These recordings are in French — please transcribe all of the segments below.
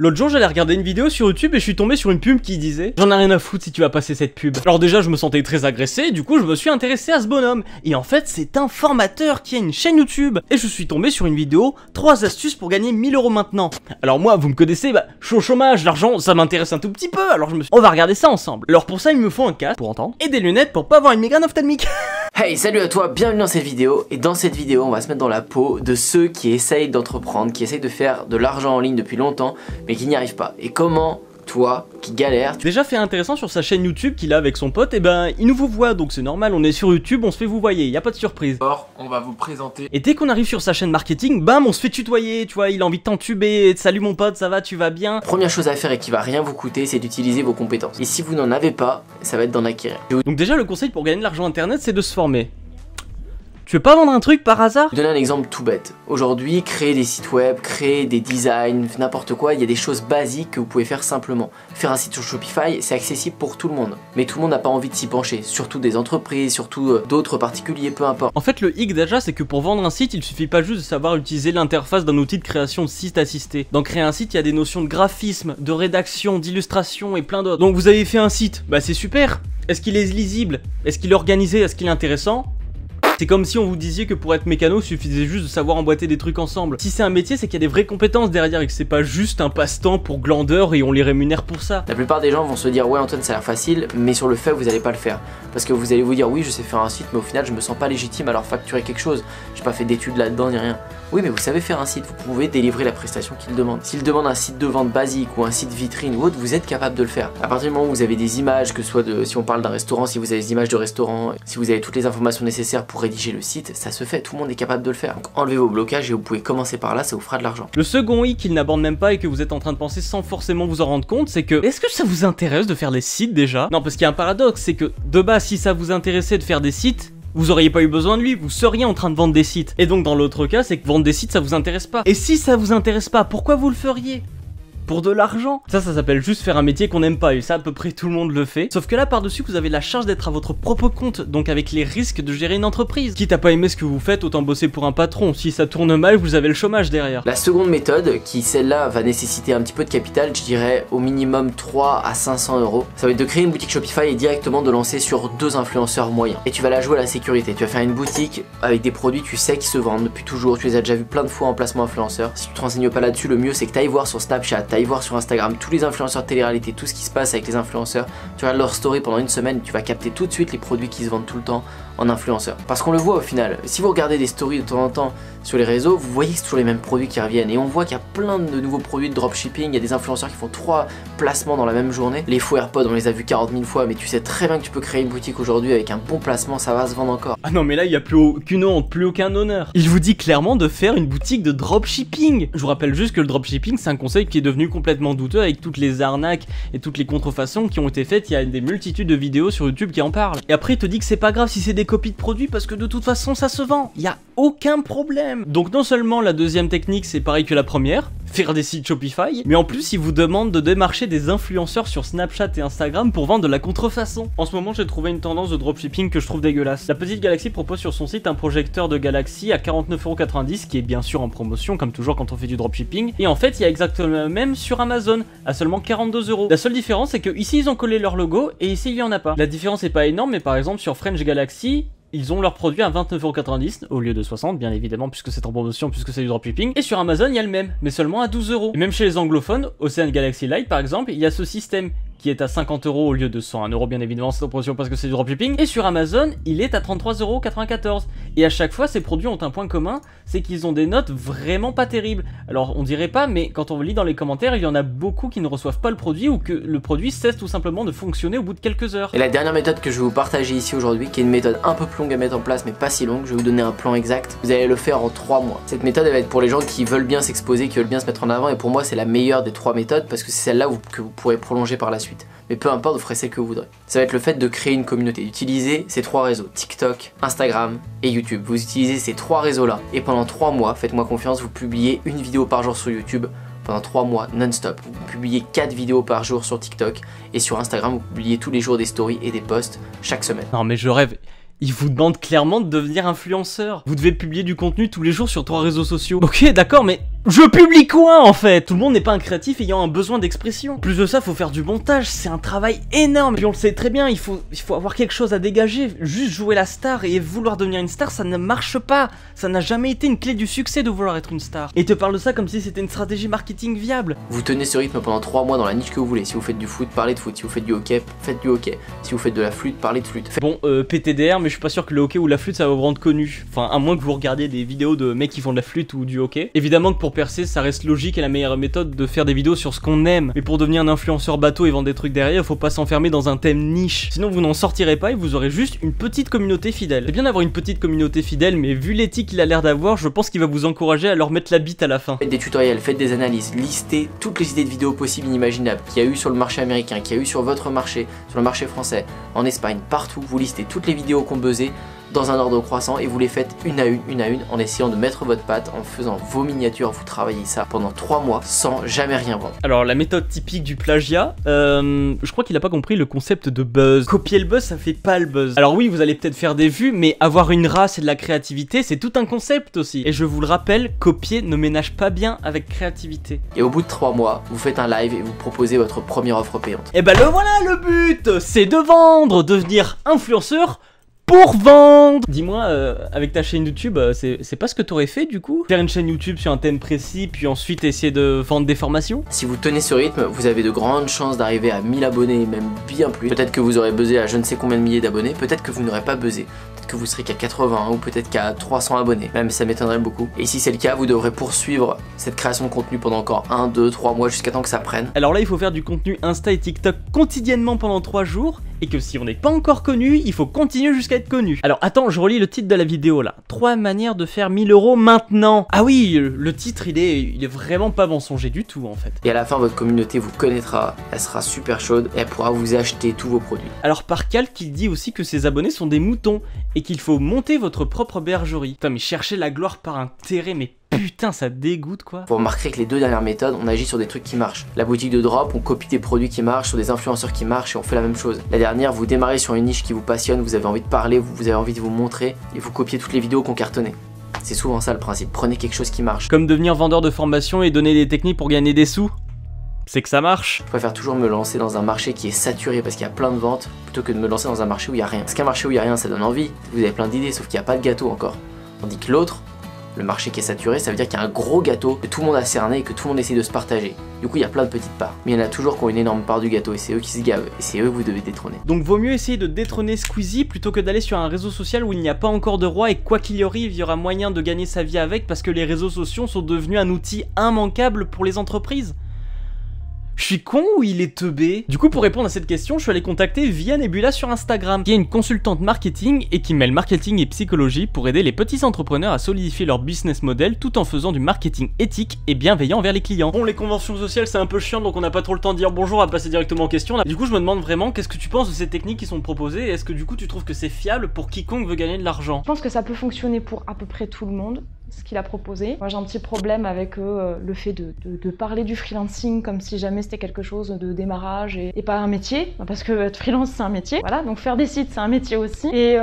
L'autre jour j'allais regarder une vidéo sur YouTube et je suis tombé sur une pub qui disait: j'en ai rien à foutre si tu vas passer cette pub. Alors déjà je me sentais très agressé et du coup je me suis intéressé à ce bonhomme. Et en fait c'est un formateur qui a une chaîne YouTube. Et je suis tombé sur une vidéo 3 astuces pour gagner 1000 € maintenant. Alors moi vous me connaissez, bah je suis au chômage, l'argent ça m'intéresse un tout petit peu. Alors je me suis dit, on va regarder ça ensemble. Alors pour ça il me faut un casque pour entendre et des lunettes pour pas avoir une migraine ophtalmique. Hey, salut à toi, bienvenue dans cette vidéo. Et dans cette vidéo on va se mettre dans la peau de ceux qui essayent d'entreprendre, qui essayent de faire de l'argent en ligne depuis longtemps mais qui n'y arrivent pas. Et comment toi qui galère. Déjà fait intéressant sur sa chaîne YouTube qu'il a avec son pote, et ben il nous vous voit, donc c'est normal, on est sur YouTube, on se fait vous voyer, y a pas de surprise. Or, on va vous présenter. Et dès qu'on arrive sur sa chaîne marketing, bam, on se fait tutoyer, tu vois, il a envie de t'entuber, salut mon pote, ça va, tu vas bien. Première chose à faire et qui va rien vous coûter, c'est d'utiliser vos compétences. Et si vous n'en avez pas, ça va être d'en acquérir. Donc déjà le conseil pour gagner de l'argent internet, c'est de se former. Tu veux pas vendre un truc par hasard? Je vais donner un exemple tout bête. Aujourd'hui, créer des sites web, créer des designs, n'importe quoi, il y a des choses basiques que vous pouvez faire simplement. Faire un site sur Shopify, c'est accessible pour tout le monde. Mais tout le monde n'a pas envie de s'y pencher, surtout des entreprises, surtout d'autres particuliers, peu importe. En fait, le hic déjà, c'est que pour vendre un site, il suffit pas juste de savoir utiliser l'interface d'un outil de création de site assisté. Dans créer un site, il y a des notions de graphisme, de rédaction, d'illustration et plein d'autres. Donc vous avez fait un site, bah c'est super. Est-ce qu'il est lisible? Est-ce qu'il est organisé? Est-ce qu'il est intéressant? C'est comme si on vous disait que pour être mécano, il suffisait juste de savoir emboîter des trucs ensemble. Si c'est un métier, c'est qu'il y a des vraies compétences derrière et que c'est pas juste un passe-temps pour glandeurs et on les rémunère pour ça. La plupart des gens vont se dire ouais Antoine ça a l'air facile, mais sur le fait vous allez pas le faire. Parce que vous allez vous dire oui je sais faire un site mais au final je me sens pas légitime à leur facturer quelque chose. J'ai pas fait d'études là-dedans ni rien. Oui mais vous savez faire un site, vous pouvez délivrer la prestation qu'il demande. S'il demande un site de vente basique ou un site vitrine ou autre, vous êtes capable de le faire. À partir du moment où vous avez des images, que ce soit si on parle d'un restaurant, si vous avez des images de restaurant, si vous avez toutes les informations nécessaires pour rédiger le site, ça se fait, tout le monde est capable de le faire. Donc enlevez vos blocages et vous pouvez commencer par là, ça vous fera de l'argent. Le second hic qu'il n'aborde même pas et que vous êtes en train de penser sans forcément vous en rendre compte, c'est que est-ce que ça vous intéresse de faire des sites déjà? Non, parce qu'il y a un paradoxe, c'est que de base si ça vous intéressait de faire des sites, vous auriez pas eu besoin de lui, vous seriez en train de vendre des sites. Et donc dans l'autre cas, c'est que vendre des sites ça vous intéresse pas. Et si ça vous intéresse pas, pourquoi vous le feriez? Pour de l'argent. Ça s'appelle juste faire un métier qu'on n'aime pas et ça à peu près tout le monde le fait. Sauf que là par-dessus vous avez la charge d'être à votre propre compte, donc avec les risques de gérer une entreprise. Quitte à pas aimer ce que vous faites, autant bosser pour un patron. Si ça tourne mal, vous avez le chômage derrière. La seconde méthode, qui celle-là va nécessiter un petit peu de capital, je dirais au minimum 3 à 500 €, ça va être de créer une boutique Shopify et directement de lancer sur 2 influenceurs moyens. Et tu vas la jouer à la sécurité, tu vas faire une boutique avec des produits tu sais qui se vendent depuis toujours, tu les as déjà vus plein de fois en placement influenceur. Si tu te renseignes pas là-dessus, le mieux c'est que tu ailles voir sur Snapchat, tu ailles voir sur Instagram, tous les influenceurs de télé-réalité, tout ce qui se passe avec les influenceurs, tu regardes leur story pendant une semaine, tu vas capter tout de suite les produits qui se vendent tout le temps en influenceur. Parce qu'on le voit au final, si vous regardez des stories de temps en temps sur les réseaux, vous voyez que c'est toujours les mêmes produits qui reviennent et on voit qu'il y a plein de nouveaux produits de dropshipping, il y a des influenceurs qui font 3 placements dans la même journée. Les faux AirPods on les a vus 40 000 fois mais tu sais très bien que tu peux créer une boutique aujourd'hui avec un bon placement, ça va se vendre encore. Ah non mais là il n'y a plus aucune honte, plus aucun honneur. Il vous dit clairement de faire une boutique de dropshipping. Je vous rappelle juste que le dropshipping c'est un concept qui est devenu complètement douteux avec toutes les arnaques et toutes les contrefaçons qui ont été faites. Il y a des multitudes de vidéos sur YouTube qui en parlent. Et après il te dit que c'est pas grave si c'est des copies de produits parce que de toute façon ça se vend, il y a aucun problème. Donc non seulement la deuxième technique c'est pareil que la première, faire des sites Shopify, mais en plus il vous demande de démarcher des influenceurs sur Snapchat et Instagram pour vendre de la contrefaçon. En ce moment j'ai trouvé une tendance de dropshipping que je trouve dégueulasse. La petite Galaxy propose sur son site un projecteur de Galaxy à 49,90 € qui est bien sûr en promotion comme toujours quand on fait du dropshipping. Et en fait il y a exactement le même sur Amazon à seulement 42 €. La seule différence c'est que ici ils ont collé leur logo et ici il y en a pas. La différence est pas énorme mais par exemple sur French Galaxy, ils ont leur produit à 29,90 € au lieu de 60 bien évidemment puisque c'est en promotion, puisque c'est du dropshipping. Et sur Amazon il y a le même, mais seulement à 12 €. Et même chez les anglophones, Ocean Galaxy Lite par exemple, il y a ce système qui est à 50 € au lieu de 101 € bien évidemment, c'est en promotion parce que c'est du dropshipping. Et sur Amazon, il est à 33,94 €. Et à chaque fois, ces produits ont un point commun, c'est qu'ils ont des notes vraiment pas terribles. Alors on dirait pas, mais quand on lit dans les commentaires, il y en a beaucoup qui ne reçoivent pas le produit ou que le produit cesse tout simplement de fonctionner au bout de quelques heures. Et la dernière méthode que je vais vous partager ici aujourd'hui, qui est une méthode un peu plus longue à mettre en place mais pas si longue, je vais vous donner un plan exact. Vous allez le faire en 3 mois. Cette méthode elle va être pour les gens qui veulent bien s'exposer, qui veulent bien se mettre en avant et pour moi c'est la meilleure des 3 méthodes parce que c'est celle-là que vous pourrez prolonger par la suite. Mais peu importe, vous ferez celle que vous voudrez. Ça va être le fait de créer une communauté, d'utiliser ces 3 réseaux, TikTok, Instagram et YouTube. Vous utilisez ces 3 réseaux-là et pendant 3 mois, faites-moi confiance, vous publiez une vidéo par jour sur YouTube pendant 3 mois non-stop. Vous publiez 4 vidéos par jour sur TikTok et sur Instagram, vous publiez tous les jours des stories et des posts chaque semaine. Non mais je rêve. Il vous demande clairement de devenir influenceur. Vous devez publier du contenu tous les jours sur 3 réseaux sociaux. Ok, d'accord, mais Je publie quoi en fait? Tout le monde n'est pas un créatif ayant un besoin d'expression. Plus de ça, faut faire du montage, c'est un travail énorme. Puis on le sait très bien, il faut avoir quelque chose à dégager. Juste jouer la star et vouloir devenir une star, ça ne marche pas. Ça n'a jamais été une clé du succès de vouloir être une star. Et te parle de ça comme si c'était une stratégie marketing viable. Vous tenez ce rythme pendant 3 mois dans la niche que vous voulez. Si vous faites du foot, parlez de foot. Si vous faites du hockey, faites du hockey. Si vous faites de la flûte, parlez de flûte. Bon, PTDR, mais je suis pas sûr que le hockey ou la flûte ça va vous rendre connu. Enfin, à moins que vous regardiez des vidéos de mecs qui font de la flûte ou du hockey. Évidemment que pour percer, ça reste logique et la meilleure méthode de faire des vidéos sur ce qu'on aime. Mais pour devenir un influenceur bateau et vendre des trucs derrière, faut pas s'enfermer dans un thème niche. Sinon vous n'en sortirez pas et vous aurez juste une petite communauté fidèle. C'est bien d'avoir une petite communauté fidèle, mais vu l'éthique qu'il a l'air d'avoir, je pense qu'il va vous encourager à leur mettre la bite à la fin. Faites des tutoriels, faites des analyses, listez toutes les idées de vidéos possibles et inimaginables qu'il y a eu sur le marché américain, qu'il y a eu sur votre marché, sur le marché français, en Espagne, partout. Vous listez toutes les vidéos qu'on buzzait dans un ordre croissant et vous les faites une à une en essayant de mettre votre patte, en faisant vos miniatures. Vous travaillez ça pendant 3 mois sans jamais rien vendre. Alors la méthode typique du plagiat, je crois qu'il a pas compris le concept de buzz. Copier le buzz, ça fait pas le buzz. Alors oui, vous allez peut-être faire des vues, mais avoir une race et de la créativité, c'est tout un concept aussi. Et je vous le rappelle, copier ne ménage pas bien avec créativité. Et au bout de 3 mois, vous faites un live et vous proposez votre première offre payante. Et bah le voilà le but, c'est de vendre, devenir influenceur pour vendre. Dis-moi, avec ta chaîne YouTube, c'est pas ce que t'aurais fait du coup? Faire une chaîne YouTube sur un thème précis, puis ensuite essayer de vendre des formations? Si vous tenez ce rythme, vous avez de grandes chances d'arriver à 1000 abonnés, même bien plus. Peut-être que vous aurez buzzé à je ne sais combien de milliers d'abonnés, peut-être que vous n'aurez pas buzzé. Peut-être que vous serez qu'à 80 ou peut-être qu'à 300 abonnés, même ça m'étonnerait beaucoup. Et si c'est le cas, vous devrez poursuivre cette création de contenu pendant encore 1, 2, 3 mois jusqu'à temps que ça prenne. Alors là, il faut faire du contenu Insta et TikTok quotidiennement pendant 3 jours. Et que si on n'est pas encore connu, il faut continuer jusqu'à être connu. Alors attends, je relis le titre de la vidéo là. 3 manières de faire 1000 € maintenant. Ah oui, le titre il est vraiment pas mensonger du tout en fait. Et à la fin, votre communauté vous connaîtra, elle sera super chaude et elle pourra vous acheter tous vos produits. Alors par calque, il dit aussi que ses abonnés sont des moutons et qu'il faut monter votre propre bergerie. Putain mais chercher la gloire par intérêt, mais putain ça dégoûte quoi. Vous remarquerez que les 2 dernières méthodes, on agit sur des trucs qui marchent. La boutique de drop, on copie des produits qui marchent, sur des influenceurs qui marchent et on fait la même chose. La dernière, vous démarrez sur une niche qui vous passionne, vous avez envie de parler, vous avez envie de vous montrer et vous copiez toutes les vidéos qu'on cartonnait. C'est souvent ça le principe, prenez quelque chose qui marche. Comme devenir vendeur de formation et donner des techniques pour gagner des sous. C'est que ça marche. Je préfère toujours me lancer dans un marché qui est saturé parce qu'il y a plein de ventes plutôt que de me lancer dans un marché où il n'y a rien. Parce qu'un marché où il n'y a rien, ça donne envie, vous avez plein d'idées sauf qu'il n'y a pas de gâteau encore. Tandis que l'autre, le marché qui est saturé, ça veut dire qu'il y a un gros gâteau que tout le monde a cerné et que tout le monde essaie de se partager. Du coup, il y a plein de petites parts. Mais il y en a toujours qui ont une énorme part du gâteau et c'est eux qui se gavent. Et c'est eux que vous devez détrôner. Donc vaut mieux essayer de détrôner Squeezie plutôt que d'aller sur un réseau social où il n'y a pas encore de roi et quoi qu'il y arrive, il y aura moyen de gagner sa vie avec parce que les réseaux sociaux sont devenus un outil immanquable pour les entreprises. Je suis con ou il est teubé? Du coup, pour répondre à cette question, je suis allé contacter Via Nebula sur Instagram, qui est une consultante marketing et qui mêle marketing et psychologie pour aider les petits entrepreneurs à solidifier leur business model tout en faisant du marketing éthique et bienveillant envers les clients. Bon, les conventions sociales, c'est un peu chiant, donc on n'a pas trop le temps de dire bonjour, on va passer directement aux questions. Là. Du coup, je me demande vraiment, qu'est-ce que tu penses de ces techniques qui sont proposées et est-ce que du coup, tu trouves que c'est fiable pour quiconque veut gagner de l'argent? Je pense que ça peut fonctionner pour à peu près tout le monde, ce qu'il a proposé. Moi j'ai un petit problème avec le fait de parler du freelancing comme si jamais c'était quelque chose de démarrage et pas un métier, parce que être freelance c'est un métier, voilà, donc faire des sites c'est un métier aussi, et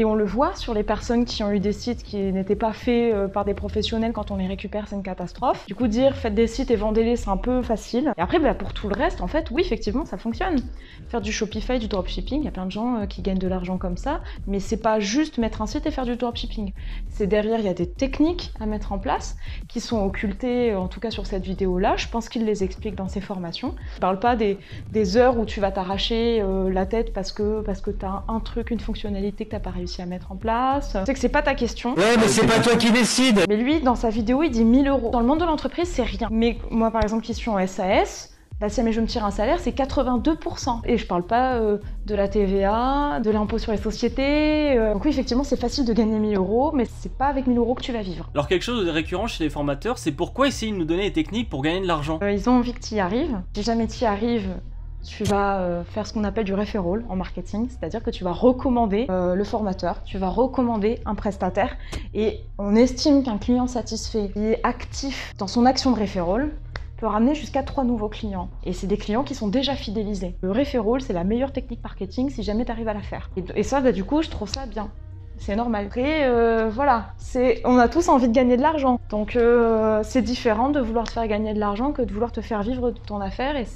on le voit sur les personnes qui ont eu des sites qui n'étaient pas faits par des professionnels, quand on les récupère c'est une catastrophe. Du coup dire faites des sites et vendez-les c'est un peu facile, et après pour tout le reste en fait oui effectivement ça fonctionne. Faire du Shopify, du dropshipping, il y a plein de gens qui gagnent de l'argent comme ça, mais c'est pas juste mettre un site et faire du dropshipping, c'est derrière il y a des techniques à mettre en place qui sont occultées en tout cas sur cette vidéo là, je pense qu'il les explique dans ses formations. Je parle pas des heures où tu vas t'arracher la tête parce que tu as un truc, une fonctionnalité que tu n'as pas réussi à mettre en place. Je sais que c'est pas ta question. Ouais mais c'est pas toi qui décide. Mais lui dans sa vidéo il dit 1000 €. Dans le monde de l'entreprise c'est rien. Mais moi par exemple qui suis en SAS, là, si jamais je me tire un salaire, c'est 82%. Et je parle pas de la TVA, de l'impôt sur les sociétés. Donc oui, effectivement, c'est facile de gagner 1000 €, mais c'est pas avec 1000 € que tu vas vivre. Alors quelque chose de récurrent chez les formateurs, c'est pourquoi essayer de nous donner des techniques pour gagner de l'argent. Ils ont envie que tu y arrives. Si jamais tu y arrives, tu vas faire ce qu'on appelle du referral en marketing, c'est-à-dire que tu vas recommander le formateur, tu vas recommander un prestataire, et on estime qu'un client satisfait qui est actif dans son action de referral peut ramener jusqu'à 3 nouveaux clients. Et c'est des clients qui sont déjà fidélisés. Le referral, c'est la meilleure technique marketing si jamais tu arrives à la faire. Et ça, du coup, je trouve ça bien. C'est normal. Après, voilà, on a tous envie de gagner de l'argent. Donc c'est différent de vouloir te faire gagner de l'argent que de vouloir te faire vivre de ton affaire. Et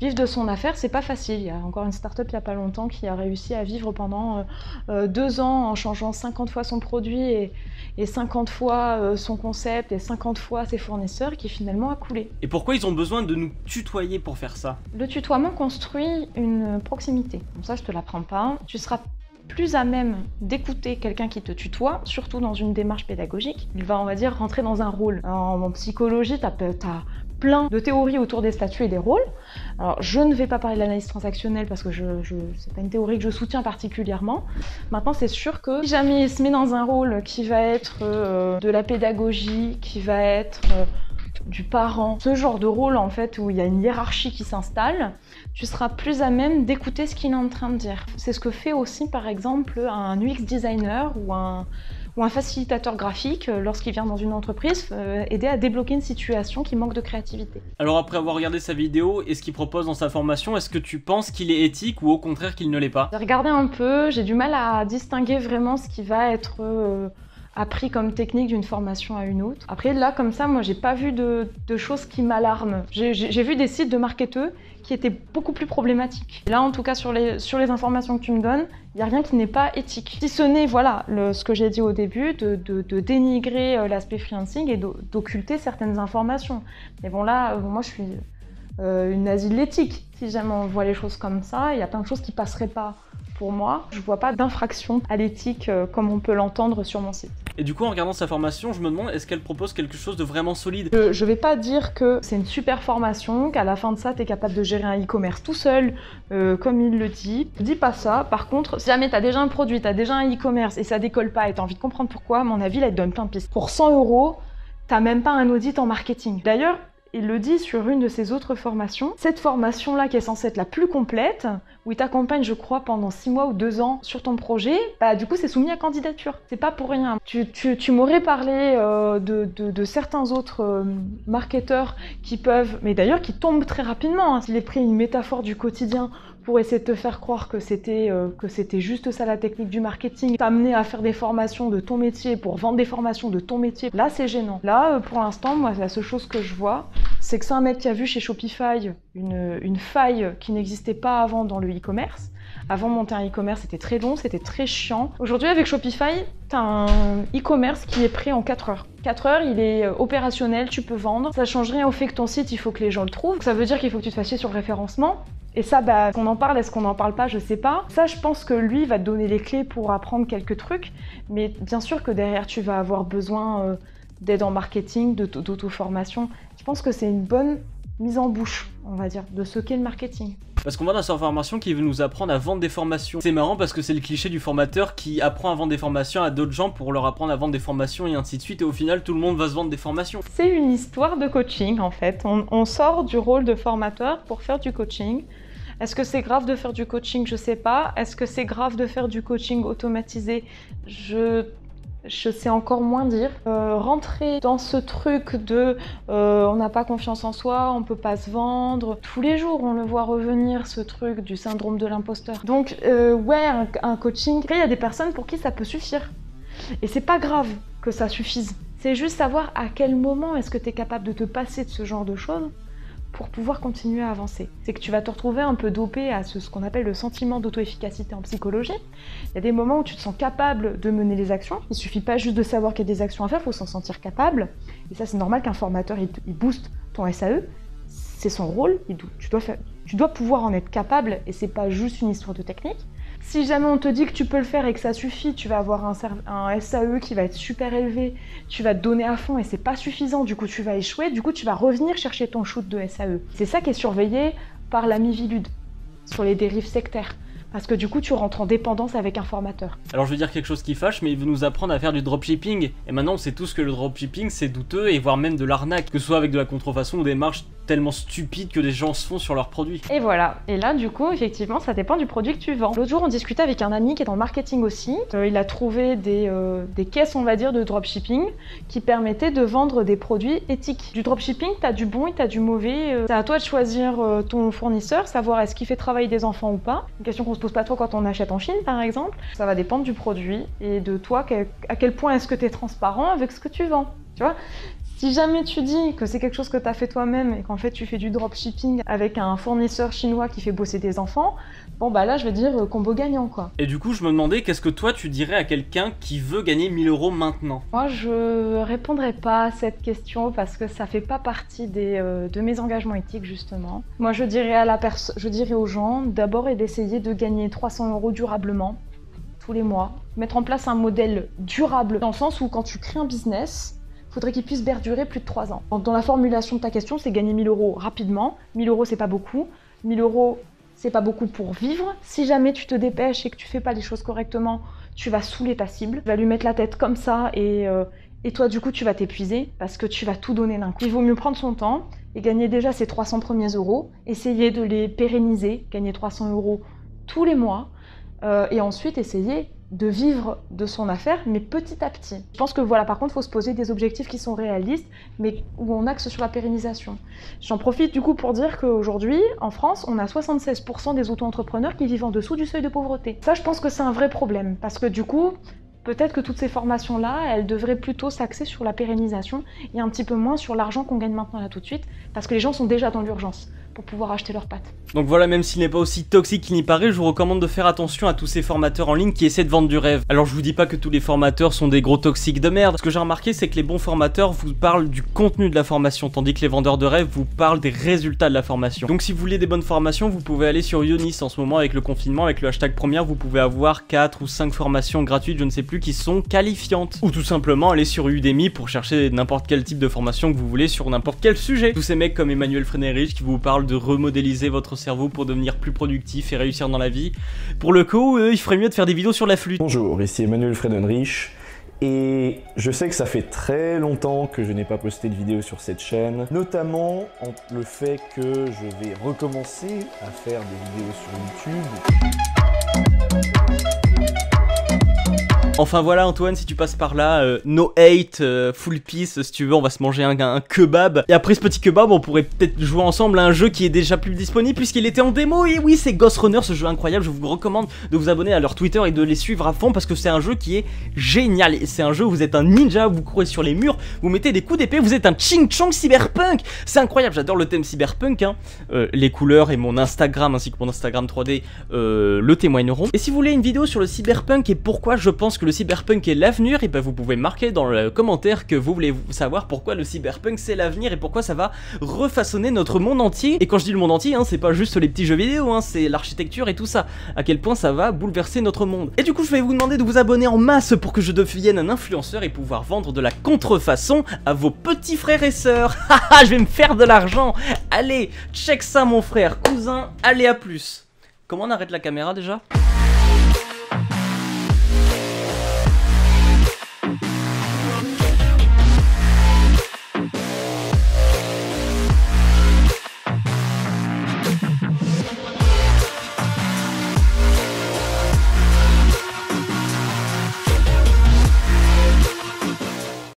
vivre de son affaire, c'est pas facile. Il y a encore une start-up il y a pas longtemps qui a réussi à vivre pendant 2 ans en changeant 50 fois son produit et 50 fois son concept et 50 fois ses fournisseurs, qui finalement a coulé. Et pourquoi ils ont besoin de nous tutoyer pour faire ça? Le tutoiement construit une proximité. Bon, ça, je te l'apprends pas. Tu seras plus à même d'écouter quelqu'un qui te tutoie, surtout dans une démarche pédagogique. Il va, on va dire, rentrer dans un rôle. En psychologie, t'as plein de théories autour des statuts et des rôles. Alors, je ne vais pas parler de l'analyse transactionnelle parce que c'est pas une théorie que je soutiens particulièrement. Maintenant, c'est sûr que si jamais il se met dans un rôle qui va être de la pédagogie, qui va être du parent, ce genre de rôle en fait où il y a une hiérarchie qui s'installe, tu seras plus à même d'écouter ce qu'il est en train de dire. C'est ce que fait aussi par exemple un UX designer ou un facilitateur graphique lorsqu'il vient dans une entreprise aider à débloquer une situation qui manque de créativité. Alors après avoir regardé sa vidéo et ce qu'il propose dans sa formation, est-ce que tu penses qu'il est éthique ou au contraire qu'il ne l'est pas? J'ai regardé un peu, j'ai du mal à distinguer vraiment ce qui va être appris comme technique d'une formation à une autre. Après là, comme ça, moi j'ai pas vu de choses qui m'alarment. J'ai vu des sites de marketeurs qui étaient beaucoup plus problématiques. Et là, en tout cas, sur les informations que tu me donnes, il n'y a rien qui n'est pas éthique. Si ce n'est, voilà, ce que j'ai dit au début, de dénigrer l'aspect freelancing et d'occulter certaines informations. Mais bon là, moi je suis une nazie de l'éthique. Si jamais on voit les choses comme ça, il y a plein de choses qui passeraient pas. Pour moi, je vois pas d'infraction à l'éthique comme on peut l'entendre sur mon site. Et du coup, en regardant sa formation, je me demande, est-ce qu'elle propose quelque chose de vraiment solide? Je vais pas dire que c'est une super formation, qu'à la fin de ça, tu es capable de gérer un e-commerce tout seul, comme il le dit. Je dis pas ça. Par contre, si jamais tu as déjà un produit, tu as déjà un e-commerce et ça décolle pas et tu as envie de comprendre pourquoi, à mon avis, là, il te donne plein de pistes. Pour 100 €, t'as même pas un audit en marketing. D'ailleurs, il le dit sur une de ses autres formations. Cette formation-là, qui est censée être la plus complète, où il t'accompagne, je crois, pendant 6 mois ou 2 ans sur ton projet, bah du coup, c'est soumis à candidature. C'est pas pour rien. Tu m'aurais parlé de certains autres marketeurs qui peuvent, mais d'ailleurs qui tombent très rapidement. S'il est pris une métaphore du quotidien pour essayer de te faire croire que c'était juste ça la technique du marketing, t'amener à faire des formations de ton métier pour vendre des formations de ton métier, là c'est gênant. Là pour l'instant, moi la seule chose que je vois, c'est que c'est un mec qui a vu chez Shopify une faille qui n'existait pas avant dans le e-commerce. Avant, monter un e-commerce, c'était très long, c'était très chiant. Aujourd'hui, avec Shopify, tu as un e-commerce qui est prêt en 4 heures. 4 heures, il est opérationnel, tu peux vendre. Ça change rien au fait que ton site, il faut que les gens le trouvent. Ça veut dire qu'il faut que tu te fasses chier sur le référencement. Et ça, bah, qu'on en parle, est-ce qu'on n'en parle pas, je sais pas. Ça, je pense que lui va te donner les clés pour apprendre quelques trucs. Mais bien sûr que derrière, tu vas avoir besoin d'aide en marketing, d'auto-formation. Je pense que c'est une bonne mise en bouche, on va dire, de ce qu'est le marketing. Parce qu'on voit dans sa formation qu'il veut nous apprendre à vendre des formations. C'est marrant parce que c'est le cliché du formateur qui apprend à vendre des formations à d'autres gens pour leur apprendre à vendre des formations et ainsi de suite. Et au final, tout le monde va se vendre des formations. C'est une histoire de coaching en fait. On sort du rôle de formateur pour faire du coaching. Est-ce que c'est grave de faire du coaching? Je sais pas. Est-ce que c'est grave de faire du coaching automatisé? Je sais encore moins dire. Rentrer dans ce truc de on n'a pas confiance en soi, on peut pas se vendre. Tous les jours, on le voit revenir, ce truc du syndrome de l'imposteur. Donc, ouais, un coaching. Après, il y a des personnes pour qui ça peut suffire. Et c'est pas grave que ça suffise. C'est juste savoir à quel moment est-ce que tu es capable de te passer de ce genre de choses pour pouvoir continuer à avancer. C'est que tu vas te retrouver un peu dopé à ce qu'on appelle le sentiment d'auto-efficacité en psychologie. Il y a des moments où tu te sens capable de mener les actions. Il suffit pas juste de savoir qu'il y a des actions à faire, il faut s'en sentir capable. Et ça, c'est normal qu'un formateur, il booste ton SAE. C'est son rôle, tu dois pouvoir en être capable et c'est pas juste une histoire de technique. Si jamais on te dit que tu peux le faire et que ça suffit, tu vas avoir un SAE qui va être super élevé, tu vas te donner à fond et c'est pas suffisant, du coup tu vas échouer, du coup tu vas revenir chercher ton shoot de SAE. C'est ça qui est surveillé par la Miviludes sur les dérives sectaires. Parce que du coup, tu rentres en dépendance avec un formateur. Alors je veux dire quelque chose qui fâche, mais il veut nous apprendre à faire du dropshipping. Et maintenant, on sait tous que le dropshipping, c'est douteux et voire même de l'arnaque. Que ce soit avec de la contrefaçon ou des marges tellement stupides que les gens se font sur leurs produits. Et voilà, et là du coup effectivement ça dépend du produit que tu vends. L'autre jour on discutait avec un ami qui est dans le marketing aussi, il a trouvé des caisses on va dire de dropshipping qui permettaient de vendre des produits éthiques. Du dropshipping, t'as du bon et t'as du mauvais, c'est à toi de choisir ton fournisseur, savoir est-ce qu'il fait travailler des enfants ou pas, une question qu'on se pose pas trop quand on achète en Chine par exemple. Ça va dépendre du produit et de toi, à quel point est-ce que tu es transparent avec ce que tu vends, tu vois. Si jamais tu dis que c'est quelque chose que tu as fait toi-même et qu'en fait tu fais du dropshipping avec un fournisseur chinois qui fait bosser des enfants, bon bah là je vais dire combo gagnant quoi. Et du coup je me demandais qu'est-ce que toi tu dirais à quelqu'un qui veut gagner 1000 € maintenant? Moi je répondrai pas à cette question parce que ça fait pas partie de mes engagements éthiques justement. Moi je dirais aux gens d'abord d'essayer de gagner 300 € durablement tous les mois. Mettre en place un modèle durable dans le sens où quand tu crées un business, il faudrait qu'il puisse perdurer plus de 3 ans. Dans la formulation de ta question, c'est gagner 1000 € rapidement. 1000 € c'est pas beaucoup. 1000 € c'est pas beaucoup pour vivre. Si jamais tu te dépêches et que tu fais pas les choses correctement, tu vas saouler ta cible. Tu vas lui mettre la tête comme ça et toi du coup tu vas t'épuiser parce que tu vas tout donner d'un coup. Il vaut mieux prendre son temps et gagner déjà ces 300 premiers €, essayer de les pérenniser, gagner 300 € tous les mois et ensuite essayer de vivre de son affaire, mais petit à petit. Je pense que voilà, par contre, il faut se poser des objectifs qui sont réalistes, mais où on axe sur la pérennisation. J'en profite du coup pour dire qu'aujourd'hui, en France, on a 76% des auto-entrepreneurs qui vivent en dessous du seuil de pauvreté. Ça, je pense que c'est un vrai problème, parce que du coup, peut-être que toutes ces formations-là, elles devraient plutôt s'axer sur la pérennisation et un petit peu moins sur l'argent qu'on gagne maintenant là tout de suite, parce que les gens sont déjà dans l'urgence pour pouvoir acheter leurs pâtes. Donc voilà, même s'il n'est pas aussi toxique qu'il n'y paraît, je vous recommande de faire attention à tous ces formateurs en ligne qui essaient de vendre du rêve. Alors je vous dis pas que tous les formateurs sont des gros toxiques de merde. Ce que j'ai remarqué, c'est que les bons formateurs vous parlent du contenu de la formation, tandis que les vendeurs de rêve vous parlent des résultats de la formation. Donc si vous voulez des bonnes formations, vous pouvez aller sur Yonis en ce moment avec le confinement, avec le hashtag première, vous pouvez avoir 4 ou 5 formations gratuites, je ne sais plus, qui sont qualifiantes. Ou tout simplement aller sur Udemy pour chercher n'importe quel type de formation que vous voulez sur n'importe quel sujet. Tous ces mecs comme Emmanuel Frédéric qui vous parlent de remodéliser votre cerveau pour devenir plus productif et réussir dans la vie. Pour le coup, il ferait mieux de faire des vidéos sur la flûte. Bonjour, ici Emmanuel Frédéric et je sais que ça fait très longtemps que je n'ai pas posté de vidéo sur cette chaîne, notamment le fait que je vais recommencer à faire des vidéos sur YouTube. Enfin voilà Antoine, si tu passes par là, no hate, full peace, si tu veux on va se manger un kebab. Et après ce petit kebab on pourrait peut-être jouer ensemble à un jeu qui est déjà plus disponible puisqu'il était en démo. Et oui, c'est Ghost Runner, ce jeu incroyable. Je vous recommande de vous abonner à leur Twitter et de les suivre à fond parce que c'est un jeu qui est génial. Et c'est un jeu où vous êtes un ninja, vous courez sur les murs, vous mettez des coups d'épée, vous êtes un Ching Chong cyberpunk. C'est incroyable, j'adore le thème cyberpunk hein. Les couleurs et mon Instagram ainsi que mon Instagram 3D le témoigneront. Et si vous voulez une vidéo sur le cyberpunk et pourquoi je pense que le cyberpunk est l'avenir, et ben vous pouvez marquer dans le commentaire que vous voulez savoir pourquoi le cyberpunk c'est l'avenir et pourquoi ça va refaçonner notre monde entier. Et quand je dis le monde entier, hein, c'est pas juste les petits jeux vidéo, hein, c'est l'architecture et tout ça. À quel point ça va bouleverser notre monde. Et du coup je vais vous demander de vous abonner en masse pour que je devienne un influenceur et pouvoir vendre de la contrefaçon à vos petits frères et sœurs. Haha, je vais me faire de l'argent. Allez, check ça mon frère, cousin, allez à plus. Comment on arrête la caméra déjà ?